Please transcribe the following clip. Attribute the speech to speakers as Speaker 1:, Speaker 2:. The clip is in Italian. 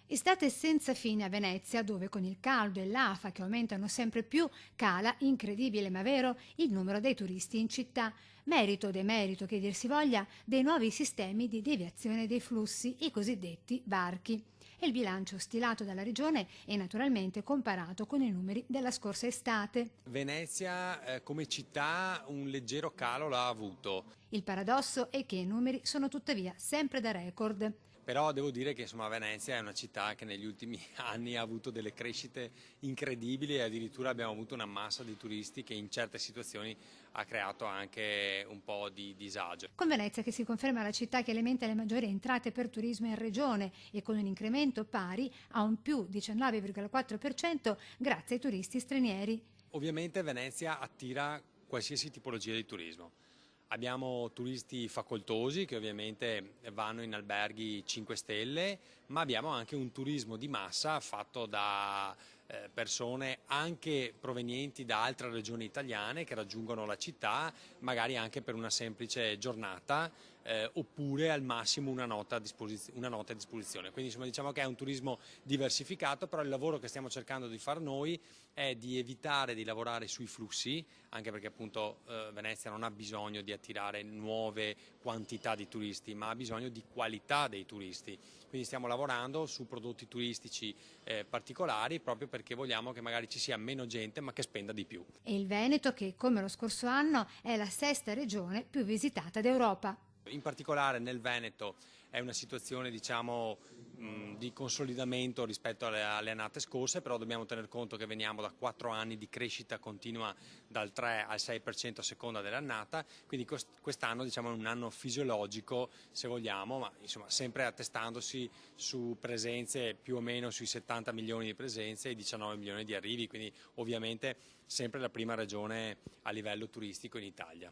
Speaker 1: Estate senza fine a Venezia, dove con il caldo e l'afa che aumentano sempre più cala, incredibile ma vero, il numero dei turisti in città. Merito o demerito che dir si voglia dei nuovi sistemi di deviazione dei flussi, i cosiddetti varchi. E il bilancio stilato dalla regione è naturalmente comparato con i numeri della scorsa estate.
Speaker 2: Venezia come città un leggero calo l'ha avuto.
Speaker 1: Il paradosso è che i numeri sono tuttavia sempre da record.
Speaker 2: Però devo dire che insomma, Venezia è una città che negli ultimi anni ha avuto delle crescite incredibili e addirittura abbiamo avuto una massa di turisti che in certe situazioni ha creato anche un po' di disagio.
Speaker 1: Con Venezia che si conferma la città che alimenta le maggiori entrate per turismo in regione e con un incremento pari a un più 19,4% grazie ai turisti stranieri.
Speaker 2: Ovviamente Venezia attira qualsiasi tipologia di turismo. Abbiamo turisti facoltosi che ovviamente vanno in alberghi 5 stelle, ma abbiamo anche un turismo di massa fatto da persone anche provenienti da altre regioni italiane che raggiungono la città, magari anche per una semplice giornata oppure al massimo una nota a disposizione. Quindi insomma diciamo che è un turismo diversificato, però il lavoro che stiamo cercando di fare noi è di evitare di lavorare sui flussi, anche perché appunto Venezia non ha bisogno di attirare nuove quantità di turisti, ma ha bisogno di qualità dei turisti. Quindi stiamo lavorando su prodotti turistici particolari proprio perché vogliamo che magari ci sia meno gente ma che spenda di più.
Speaker 1: E il Veneto che, come lo scorso anno, è la sesta regione più visitata d'Europa.
Speaker 2: In particolare nel Veneto è una situazione diciamo di consolidamento rispetto alle annate scorse, però dobbiamo tener conto che veniamo da 4 anni di crescita continua dal 3 al 6% a seconda dell'annata, quindi quest'anno diciamo è un anno fisiologico se vogliamo, ma insomma sempre attestandosi su presenze più o meno sui 70 milioni di presenze e 19 milioni di arrivi, quindi ovviamente sempre la prima regione a livello turistico in Italia.